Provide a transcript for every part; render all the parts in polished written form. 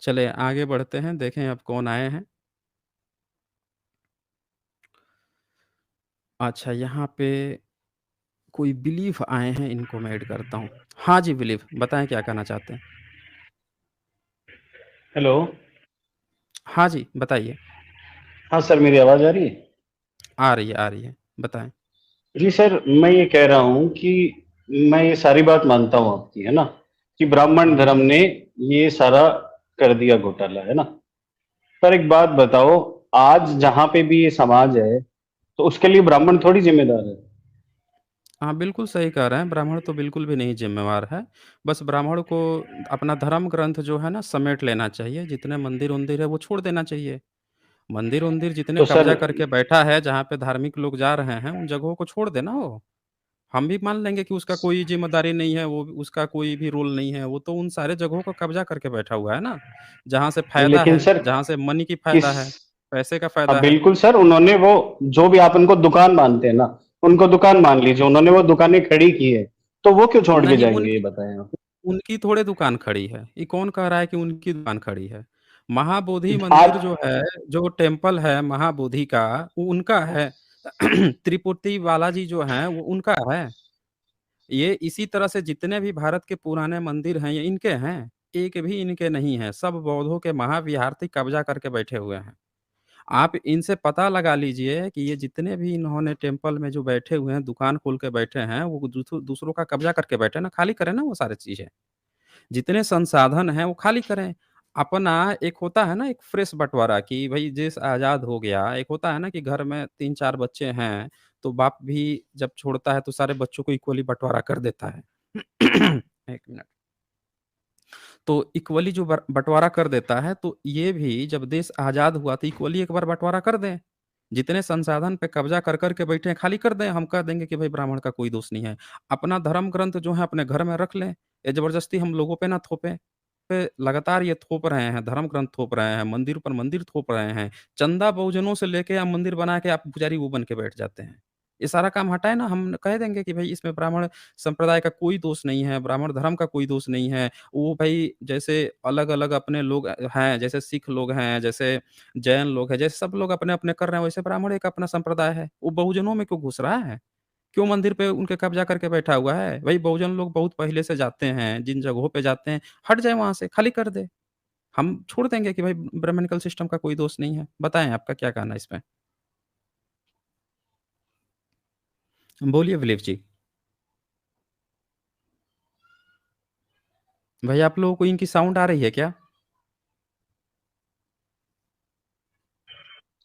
चलिए आगे बढ़ते हैं, देखें अब कौन आए हैं। अच्छा, यहाँ पे कोई बिलीफ आए हैं, इनको मैं ऐड करता हूँ। हाँ जी, बिलीफ बताएँ क्या कहना चाहते हैं? हेलो। हाँ जी, बताइए। हाँ सर, मेरी आवाज़ आ रही है? आ रही है, बताएँ। जी सर, मैं ये कह रहा हूँ कि मैं ये सारी बात मानता हूँ आपकी, है ना? कि ब्राह्मण हुँ, धर्म ने ये सारा कर दिया घोटाला, है ना? पर एक बात बताओ, आज जहाँ पे भी ये समाज है, तो उसके लिए ब्राह्मण थोड़ी ज़िम्मेदार है। हाँ, बिल्कुल सही कह रहे हैं, ब्राह्मण तो बिल्कुल भी नहीं ज़िम्मेवार है। बस ब्राह्मण को अपना धर्म ग्रंथ जो है ना समेट लेना चाहिए, जितने मंदिर-वंदिर है वो छोड़ देना चाहिए। मंदिर-वंदिर जितने तो सर कब्ज़ा करके बैठा है, जहाँ पे धार्मिक लोग जा रहे हैं, उन जगहों को छोड़ दे ना वो। हम भी मान लेंगे कि उसका कोई ज़िम्मेदारी नहीं है, वो उसका कोई भी रोल नहीं है, वो तो उन सारे जगहों को कब्ज़ा करके बैठा हुआ है ना, जहाँ से फ़ायदा लेकिन है, सर जहाँ से मनी की किस फ़ायदा है, पैसे का हाँ, फ़ायदा है। बिल्कुल सर, उन्होंने वो जो भी आप उनको दुकान मानते हैं ना, उनको दुकान मान लीजिए, उन्होंने वो दुकानें खड़ी की है, तो वो क्यों छोड़ के नहीं, जाएँगे ये उनकी बताएँ आप? उनकी थोड़े दुकान खड़ी है, ये कौन कह रहा है कि उनकी दुकान खड़ी है? महाबोधि आज मंदिर जो है, जो टेम्पल है महाबोधि का, वो उनका है। त्रिपुटी बालाजी जो हैं, वो उनका है। ये इसी तरह से जितने भी भारत के पुराने मंदिर हैं, ये इनके हैं, एक भी इनके नहीं है, सब बौद्धों के महाविहारती कब्ज़ा करके बैठे हुए हैं। आप इनसे पता लगा लीजिए कि ये जितने भी इन्होंने टेम्पल में जो बैठे हुए हैं, दुकान खोल के बैठे हैं, वो दूसरों का कब्ज़ा करके बैठे हैं ना, खाली करें ना वो सारी चीज़ें। जितने संसाधन हैं, वो खाली करें। अपना एक होता है ना एक फ्रेश बँटवारा कि भई देश आज़ाद हो गया, एक होता है ना कि घर में 3-4 बच्चे हैं, तो बाप भी जब छोड़ता है तो सारे बच्चों को इक्वली बँटवारा कर देता है। 1 मिनट। तो इक्वली जो बँटवारा कर देता है, तो ये भी जब देश आज़ाद हुआ तो इक्वली एक बार बँटवारा कर दें। जितने संसाधन पे कब्ज़ा कर के बैठे हैं, खाली कर दें। हम कह देंगे कि भई ब्राह्मण का कोई दोष नहीं है। अपना धर्म ग्रंथ जो है अपने घर में रख लें। ये ज़बरदस्ती हम लोगों पे ना थोपें। पे लगातार ये थोप रहे हैं, धर्म ग्रंथ थोप रहे हैं, मंदिर पर मंदिर थोप रहे हैं। चंदा बहुजनों से लेके आप मंदिर बना के आप पुजारी वो बन के बैठ जाते हैं। ये सारा काम हटाएँ ना, हम कह देंगे कि भई इसमें ब्राह्मण संप्रदाय का कोई दोष नहीं है, ब्राह्मण धर्म का कोई दोष नहीं है। वो भई जैसे अलग-अलग अपने लोग हैं, जैसे सिख लोग हैं, जैसे जैन लोग हैं, जैसे सब लोग अपने-अपने कर रहे हैं, वैसे ब्राह्मण एक अपना संप्रदाय है। वो बहुजनों में क्यों घुस रहा है? क्यों मंदिर पे उनके कब्ज़ा करके बैठा हुआ है? भई बहुजन लोग बहुत पहले से जाते हैं, जिन जगहों पे जाते हैं, हट जाएँ वहाँ से, खाली कर दें। हम छोड़ देंगे कि भाई ब्राह्मणिकल सिस्टम का कोई दोष नहीं है। बताएँ आपका क्या कहना है इसमें? बोलिए विलीप जी। भाई आप लोगों को इनकी साउंड आ रही है क्या?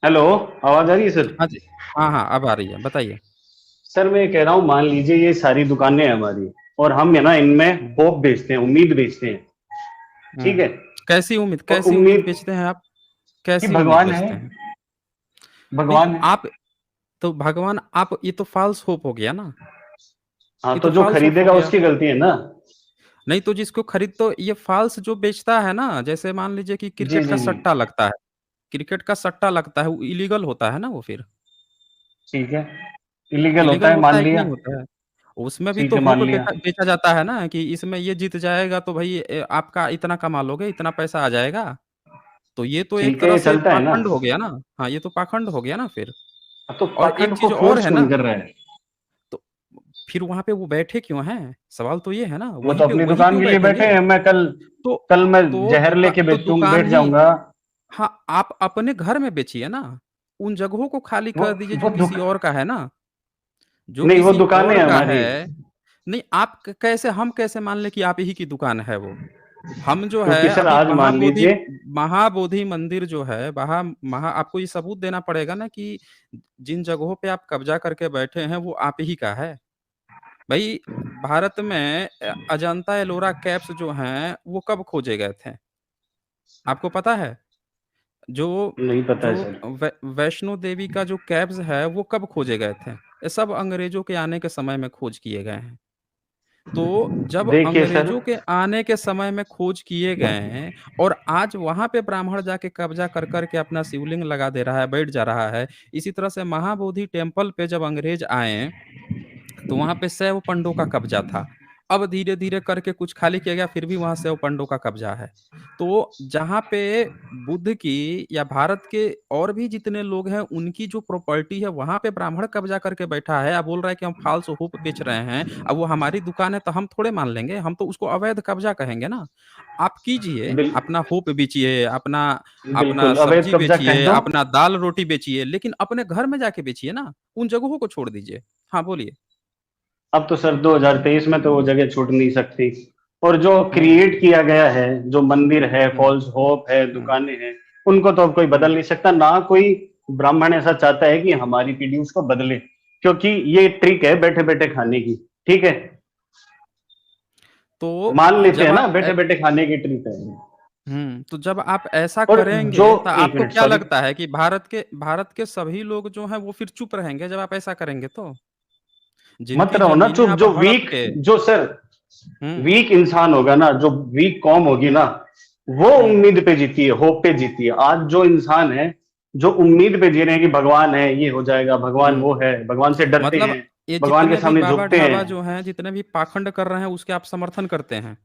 हेलो, आवाज़ आ रही है सर? हाँ जी। हाँ, हाँ, अब आ रही है, बताइए। सर मैं ये कह रहा हूँ, मान लीजिए ये सारी दुकानें हैं हमारी और हम है ना इनमें होप बेचते हैं, उम्मीद बेचते हैं, ठीक हुँ। है? और कैसी उम्मीद उम्मीद बेचते हैं आप? कि कैसी उम्मीद भगवान है, बेचते हैं? नहीं तो भगवान है। आप तो भगवान आप ये तो फ़ाल्स होप हो गया ना, हाँ, ये तो तो जो फ़ाल्स होप हो खरीदेगा गया। उसकी गलती है ना? नहीं तो जिसको खरीद तो ये फ़ाल्स जो बेचता है ना, जैसे मान लीजिए कि जी, क्रिकेट का जी, जी। सट्टा लगता है। क्रिकेट का सट्टा लगता है, वो इल्लीगल होता है ना वो फिर। ठीक है। इल्लीगल होता इल्लीगल है, होता मान है कि लिया। नहीं होता है? उसमें भी ठीक तो है, होप मान लिया। बेचा जाता है ना कि इसमें ये जीत जाएगा तो भई आपका इतना कमा लोगे, इतना पैसा आ जाएगा। तो ये तो एक ठीक है, तरह ये से चलता है ना? पाखंड हो गया ना। हाँ, ये तो पाखंड हो गया ना फिर। तो और एक पाखंड को चीज़ और फ़ोर्स है कौन ना, कर रहा है? तो फिर वहाँ पे वो बैठे क्यों हैं? सवाल तो ये है ना, वो तो अपनी वहीं दुकान क्यों के लिए बैठे बैठेंगे? हैं, मैं कल तो कल मैं ज़हर लेके तो दुकान बैठ ही जाऊँगा। हाँ, आप अपने घर में बेचिए ना। उन जगहों को खाली वो कर दीजिए जो वो किसी दुक और का है ना, जो नहीं, वो किसी दुकानें और हैं का हमारी। है। नहीं आप क कैसे हम कैसे मान लें कि आप ही की दुकान है वो? हम जो क्योंकि है सर अभी आज मान लीजिए महाबोधि मंदिर जो है वहाँ महा आपको ये सबूत देना पड़ेगा ना कि जिन जगहों पे आप कब्ज़ा करके बैठे हैं वो आप ही का है। भई भारत में अजंता एलोरा केव्स जो हैं वो कब खोजे गए थे? आपको पता है? जो नहीं पता जो है सर। वैष्णो देवी का जो केव्स है वो कब खोजे गए थे? ये सब अंग्रेज़ों के आने के समय में खोज किए गए हैं। तो जब देखिए सर, अंग्रेज़ों के आने के समय में खोज किए गए हैं और आज वहाँ पे ब्राह्मण जाके कब्ज़ा कर के अपना शिवलिंग लगा दे रहा है, बैठ जा रहा है। इसी तरह से महाबोधि टेम्पल पे जब अंग्रेज़ आए, तो वहाँ पे शैव पंडों का कब्ज़ा था। अब धीरे-धीरे करके कुछ खाली किया गया, फिर भी वहाँ से वो पंडों का कब्ज़ा है। तो जहाँ पे बुद्ध की या भारत के और भी जितने लोग हैं, उनकी जो प्रॉपर्टी है, वहाँ पे ब्राह्मण कब्ज़ा करके बैठा है। अब बोल रहा है कि हम फ़ाल्स होप बेच रहे हैं। अब वो हमारी दुकान है, तो हम थोड़े मान लेंगे, हम तो उसको अवैध कब्ज़ा कहेंगे ना। आप कीजिए, बिल अपना होप बेचिए, अपना अपना बिल्कुल, अवैध सब्ज़ी कब्ज़ा कह बेचिए, दो। अपना दाल-रोटी बेचिए, लेकिन अपने घर में जाके बेचिए ना, उन जगहों को छोड़ दीजिए। हाँ, बोलिए। अब तो सर 2023 में तो वो जगह छूट नहीं सकती। और जो हुँ, क्रिएट किया गया है, जो मंदिर है, हुँ, फॉल्स होप है, हुँ, दुकानें हैं, उनको तो अब कोई बदल हुँ। नहीं सकता। ना कोई ब्राह्मण ऐसा चाहता है कि हमारी पीढ़ी उसको बदले, क्योंकि ये ट्रिक है बैठे बैठे खाने की। ठीक है, तो मान लेते जब हैं ना, आप बैठे बैठे खाने की ट्रिक है। तो जब आप ऐसा और जो करेंगे, तो एक आपको मिनट क्या सॉरी, लगता है कि भारत के सभी लोग जो हैं, वो फिर चुप रहेंगे जब आप ऐसा करेंगे तो? मत जिनकी रहो ना ज़मीनें चुप। आप जो हड़प वीक, के जो सर हुँ, वीक इंसान होगा ना, जो वीक कॉम होगी ना, वो हुँ, उम्मीद पे जीती है, होप पे जीती है। आज जो इंसान है, जो उम्मीद पे जी रहे हैं कि भगवान है, ये हो जाएगा, भगवान हुँ। वो है, भगवान से डरते मतलब हैं, ये भगवान के जितने भी सामने झुकते बाबा-ढाबा हैं। जो हैं, जितने भी पाखंड कर रहे हैं, उसके आप समर्थन करते हैं?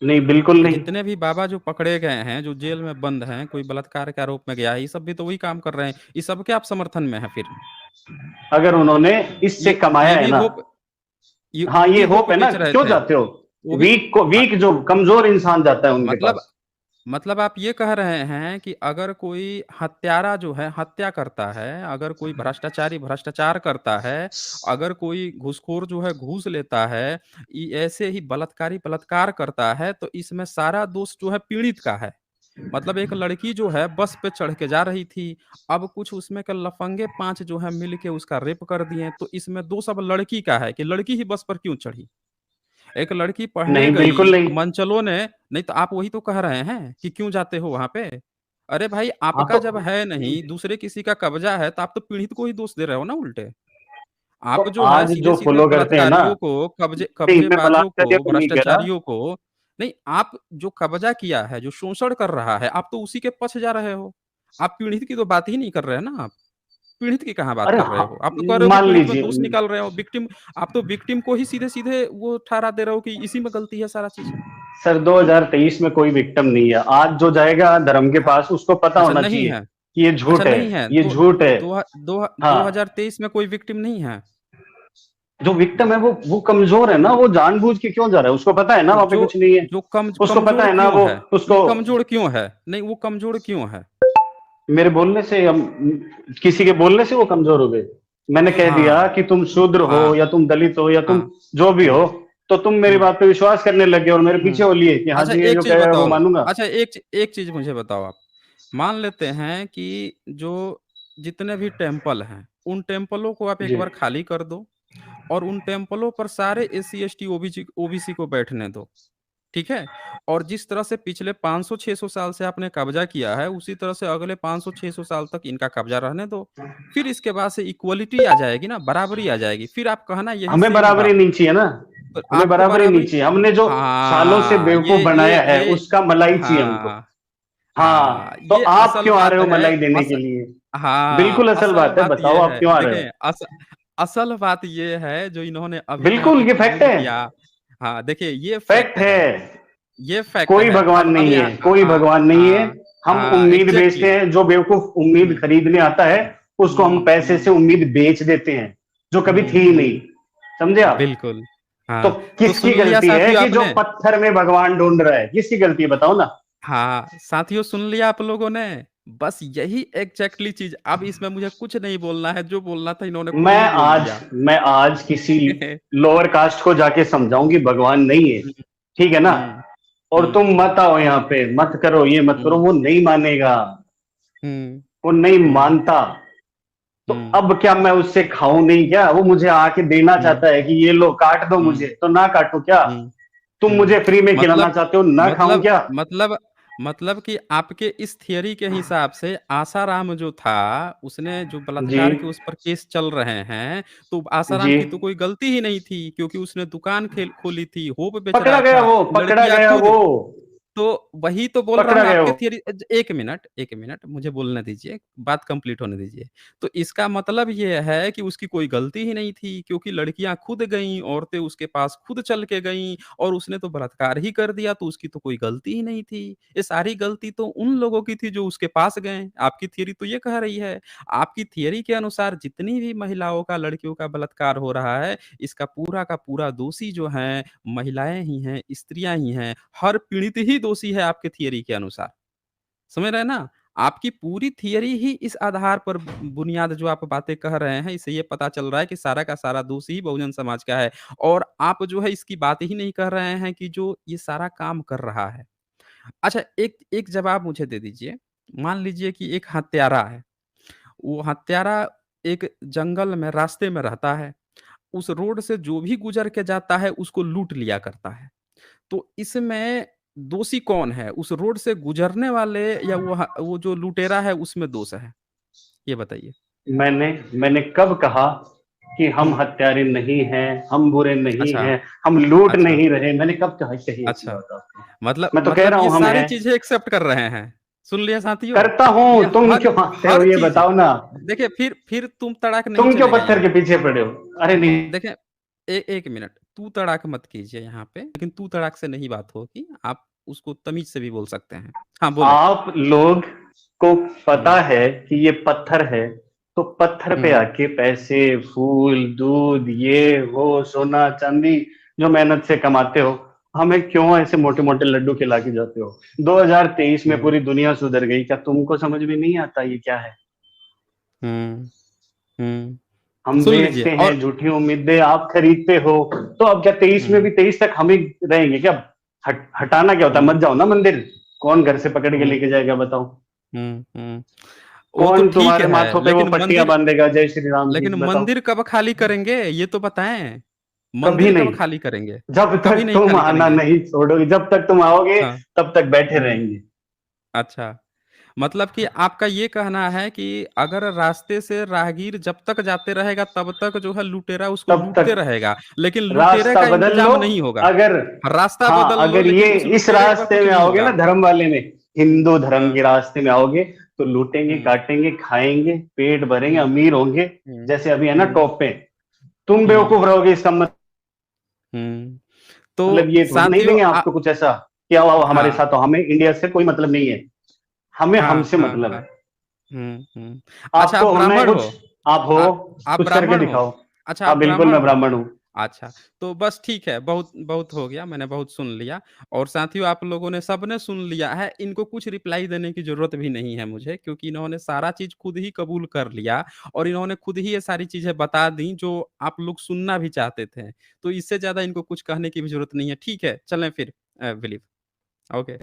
नहीं, बिल्कुल नहीं। जितने भी बाबा जो पकड़े गए हैं, जो जेल में बंद हैं, कोई बलात्कार के आरोप में गया है, ये सब भी तो वही काम कर रहे हैं। ये सब के आप समर्थन में हैं फिर? अगर उन्होंने इससे कमाया ये है भी ना, होप हाँ ये ये भी होप होप है ना, बेच रहे क्यों थे। जाते हो? वो भी अ, वीक जो कमजोर इंसान जाता है उनके मतलब पास। मतलब आप ये कह रहे हैं कि अगर कोई हत्यारा जो है हत्या करता है, अगर कोई भ्रष्टाचारी भ्रष्टाचार करता है, अगर कोई घूसखोर जो है घूस लेता है, ऐसे ही बलात्कारी बलात्कार करता है, तो इसमें सारा दोष जो है पीड़ित का है। मतलब एक लड़की जो है बस पे चढ़ के जा रही थी, अब कुछ उसमें के लफंगे 5 जो है मिल के उसका रेप कर दिए, तो इसमें दोष अब लड़की का है कि लड़की ही बस पर क्यों चढ़ी? एक लड़की पढ़ने नहीं, बिल्कुल गई, नहीं। मंचलों ने नहीं तो आप वही तो कह रहे हैं कि क्यों जाते हो वहाँ पे? अरे भाई हाँ आपका तो जब है नहीं, दूसरे किसी का कब्ज़ा है, तो आप तो पीड़ित को ही दोष दे रहे हो ना उल्टे। तो आप जो है आज जो सीधे-सीधे फॉलो करते हैं ना, बलात्कारियों को, नहीं मैं कब्ज़ेबाज़ों बलात्कारियों को, को नहीं कह रहा। भ्रष्टाचारियों को नहीं, आप जो कब्ज़ा किया है, जो शोषण कर रहा है, आप तो उसी के पक्ष जा रहे हो। आप पीड़ित की तो बात ही नहीं कर रहे हैं ना आप। पीड़ित की कहाँ बात अरे कर रहे हाँ, हो? आप तो कह रहे हो कि मान पीड़ित में लीजिए दोष निकाल रहे हो, आप तो विक्टिम को ही सीधे-सीधे वो ठहरा दे रहे हो कि इसी में गलती है सारा चीज़। सर 2023 में कोई विक्टिम नहीं है। आज जो जाएगा धर्म के हाँ, पास, उसको पता अच्छा होना नहीं चाहिए है। कि ये अच्छा झूठ है, नहीं है, ये दो झूठ है। दो ह दो ह हाँ, 2023 में कोई विक्टिम नहीं है। जो विक्टिम है वो कमजोर है ना, वो जानबूझ के क्यों जा रहा है? उसको पता है ना तो वहां पे जो कुछ नहीं है। जो उसको पता कमज़ोर है ना, क्यों वो है? वो उसको कमज़ोर क्यों है? नहीं, वो कमज़ोर क्यों है? मेरे बोलने से हम, किसी के बोलने से वो कमजोर हो गए? मैंने कह दिया हाँ, कि तुम शूद्र हो हाँ, या तुम दलित हो या तुम हाँ। जो भी हुँ, हो, तो तुम मेरी हुँ, बात पे विश्वास करने लगे और मेरे पीछे हुँ। हो लिए कि हाँ अच्छा जी ये एक जो चीज़ कहेगा वो बताओ मानूंगा। अच्छा एक चीज़ मुझे बताओ आप। मान लेते हैं कि जो जितने भी टेम्पल हैं, उन टेम्पलों को आप एक जी, बार खाली कर दो और उन टेम्पलों पर सारे एससी, एसटी, ओबीसी को बैठने दो। ठीक है? और जिस तरह से पिछले 500-600 साल से आपने कब्ज़ा किया है, उसी तरह से अगले 500-600 साल तक इनका कब्ज़ा रहने दो। फिर इसके बाद से इक्वलिटी आ जाएगी ना, बराबरी आ जाएगी। फिर आप कहना यही हमें सेम बराबरी बात। नहीं चाहिए ना, तो हमें आपको बराबरी नहीं बराबरी चाहिए। हमने जो सालों से हाँ, बेवकूफ बनाया है उसका मलाई चाहिए हमको। हाँ, हाँ, हाँ, तो ये आप असल क्यों आ बात रहे हो है। मलाई देने अस के लिए? हाँ, बिल्कुल असल असल बात है, बात बताओ ये आप है क्यों आ रहे हो? देखें असल बात ये है जो इन्होंने अभी यहाँ बिल्कुल पे ये फैक्ट क्रिएट है, किया। हाँ, देखिए ये फैक्ट फैक्ट है। है। ये फैक्ट कोई है। भगवान अब नहीं यहाँ है, कोई भगवान नहीं है। हम उम्मीद बेचते एग्ज़ैक्टली। हैं। जो बेवकूफ उम्मीद हुँ, खरीदने आता है, उसको हम हुँ, पैसे से हुँ, उम्मीद बेच देते हैं, जो कभी हुँ, थी ही नहीं। हुँ, समझे आप? बिल्कुल। तो हाँ, तो किसकी सुन लिया गलती है साथियों कि जो आपने? पत्थर में भगवान ढूंढ रहा है? किसकी गलती है बताओ ना? हाँ, साथियों सुन लिया आप लोगों ने? बस यही एग्ज़ैक्टली चीज़ अब इसमें मुझे कुछ नहीं बोलना है, जो बोलना था इन्होंने खुद मैं ही बोल आज दिया। मैं आज किसी लोअर कास्ट को जाके समझाऊं कि भगवान नहीं है, हुँ, ठीक है ना? हुँ, और हुँ, तुम मत आओ यहाँ पे, मत करो, ये मत करो, हुँ, वो नहीं मानेगा। हुँ, वो नहीं हुँ, मानता। तो हुँ, अब क्या मैं उससे खाऊं नहीं क्या? वो मुझे आके देना हुँ, चाहता है कि ये लो काट दो मुझे, हुँ, तो ना काटो क्या? हुँ, तुम हुँ। मुझे फ्री में खिलाना मतलब चाहते हो, ना खाऊं मतलब क्या? मतलब मतलब कि आपके इस थियरी के हिसाब से आसाराम जो था, उसने जो जी, बलात्कार के उस पर केस चल रहे हैं, तो आसाराम जी। की तो कोई गलती ही नहीं थी क्योंकि उसने दुकान खोली थी, होप बेच पकड़ा रहा गया था। वो, पकड़ा लड़कियाँ गया खुद वो। तो वही तो बोल रहा पकड़ा हूँ गए आपके हो। थियरी 1 मिनट मुझे बोलने दीजिए, बात कंप्लीट होने दीजिए। तो इसका मतलब ये है कि उसकी कोई गलती ही नहीं थी क्योंकि लड़कियाँ खुद गईं, औरतें उसके पास खुद चल के गईं और उसने तो बलात्कार ही कर दिया, तो उसकी तो कोई गलती ही नहीं थी। ये सारी गलती तो उन लोगों की थी जो उसके पास गए। आपकी थियरी तो ये कह रही है। आपकी थियरी के अनुसार जितनी भी महिलाओं का, लड़कियों का बलात्कार हो रहा है, इसका पूरा का पूरा दोषी जो हैं, महिलाएँ ही हैं, स्त्रियाँ ही हैं। हर पीड़ित ही दोषी है आपके थियरी के अनुसार। समझ रहे हैं ना? आपकी पूरी थियरी ही इस आधार पर बुनियाद जो आप बातें कह रहे हैं, इससे ये पता चल रहा है कि सारा का सारा दोष ही बहुजन समाज का है। और आप जो है इसकी बात ही नहीं कर रहे हैं कि जो ये सारा काम कर रहा है। अच्छा, एक एक जवाब मुझे दे दीजिए। मान लीजिए कि एक हत्यारा है। वो हत्यारा एक जंगल में, रास्ते में रहता है। उस रोड से जो भी गुज़र के जाता है, उसको लूट लिया करता है। तो इसमें दोषी कौन है? उस रोड से गुज़रने वाले या वो जो लुटेरा है उसमें दोष है? ये बताइए? मैंने मैंने कब कहा कि हम हुँ, हत्यारे नहीं हैं, हम बुरे नहीं अच्छा, हैं, हम लूट अच्छा, नहीं रहे, मैंने कब कहा कही ऐसी अच्छा। बात आपने? मतलब मैं तो कह मतलब रहा ये हूँ हम सारी हैं। चीज़ें एक्सेप्ट कर रहे हैं। सुन लिया साथियों? करता ये हूँ, तुम हर क्यों मानते हो हर ये चीज़ बताओ ना? देखिए फिर तुम तड़ाक नहीं तुम क्यों चलेगा पत्थर यहाँ के पे। पीछे पड़े हो? अरे नहीं। देखें 1 मिनट, तू तड़ाक मत कीजिए यहाँ पे, लेकिन तू तड़ाक से नहीं बात होगी, आप उसको तमीज़ से भी बोल सकते हैं। हाँ, बोलें। आप लोग को हुँ, पता है कि ये पत्थर है, तो पत्थर पे हुँ, आके पैसे, फूल, दूध, ये वो, सोना चांदी जो मेहनत से कमाते हो, हमें क्यों ऐसे मोटे मोटे लड्डू खिला के जाते हो? 2023 में हुँ, पूरी दुनिया सुधर गई, क्या तुमको समझ में नहीं आता ये क्या है? हुँ, हुँ। हम सुन लीजिए बेचते हैं और झूठी उम्मीदें, आप खरीदते हो। तो अब क्या 23 में हुँ, भी 23 तक हम ही रहेंगे क्या? हटाना क्या होता है? हुँ, मत जाओ ना मंदिर। कौन घर से पकड़ के हुँ, लेके जाएगा बताओ? हुँ, हुँ। वो तो कौन ठीक तुम्हारे है, माथों पे वो पट्टियां बांधेगा जय श्री राम की? लेकिन बताओ। मंदिर कब खाली करेंगे, ये तो बताएँ? कभी मंदिर कब नहीं। खाली करेंगे? जब कभी तक नहीं तुम खाली आना करेंगे? नहीं छोड़ोगे, जब तक तुम आओगे हाँ, तब तक बैठे हुँ, रहेंगे। अच्छा। मतलब कि आपका ये कहना है कि अगर रास्ते से राहगीर जब तक जाते रहेगा, तब तक जो है लुटेरा उसको तब लूटते तक रहेगा, लेकिन लुटेरे रास्ता का बदल लो। इंतज़ाम नहीं होगा। अगर रास्ता हाँ, बदल लो अगर लेकिन ये उस इस लुटेरे पर रास्ते कुछ में नहीं आओगे ना, होगा। धर्म वाले में, हिंदू धर्म हाँ, के रास्ते में आओगे, तो लूटेंगे, हुँ, काटेंगे, खाएंगे, पेट भरेंगे, हुँ, अमीर होंगे। हुँ, जैसे अभी है ना हुँ, टॉप पे, तुम हुँ, बेवकूफ रहोगे, इसका हुँ। तो मतलब ये थोड़ी नहीं साथियों देंगे आपको कुछ ऐसा कि आओ आओ हमारे हाँ, साथ, तो हमें इंडिया से कोई मतलब नहीं है, हमें हाँ, हमसे हाँ, मतलब हाँ। है। हुँ, हुँ। अच्छा आप आपको होना है ब्राह्मण कुछ, हो? आप हो, आ आप कुछ करके ब्राह्मण हो? दिखाओ। अच्छा आप हाँ बिल्कुल, ब्राह्मण मैं हो? ब्राह्मण हूँ। अच्छा, तो बस ठीक है, बहुत बहुत हो गया, मैंने बहुत सुन लिया और साथियों आप लोगों ने सबने सुन लिया है, इनको कुछ रिप्लाई देने की ज़रूरत भी नहीं है मुझे क्योंकि इन्होंने सारा चीज़ खुद ही कबूल कर लिया और इन्होंने खुद ही ये सारी चीज़ें बता दी जो आप लोग सुनना भी चाहते थे। तो इससे ज़्यादा इनको कुछ कहने की भी ज़रूरत नहीं है। ठीक है, चलें फिर बिलीव ओके।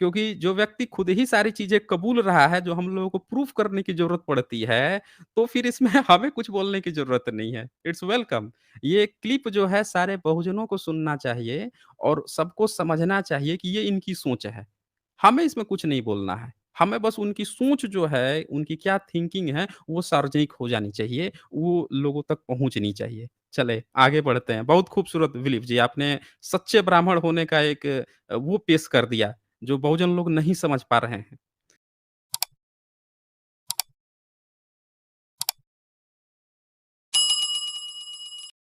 क्योंकि जो व्यक्ति खुद ही सारी चीज़ें कबूल रहा है, जो हम लोगों को प्रूफ़ करने की ज़रूरत पड़ती है, तो फिर इसमें हमें कुछ बोलने की ज़रूरत नहीं है। It's welcome. ये क्लिप जो है सारे बहुजनों को सुनना चाहिए और सबको समझना चाहिए कि ये इनकी सोच है। हमें इसमें कुछ नहीं बोलना है। हमें बस उनकी सोच जो है, उनकी क्या थिंकिंग है, वो सार्वजनिक हो जानी चाहिए, वो लोगों तक पहुँचनी चाहिए। चलें, आगे बढ़ते हैं। बहुत खूबसूरत दिलीप जी, आपने सच्चे ब्राह्मण होने का एक वो पेश कर दिया, जो बहुजन लोग नहीं समझ पा रहे हैं।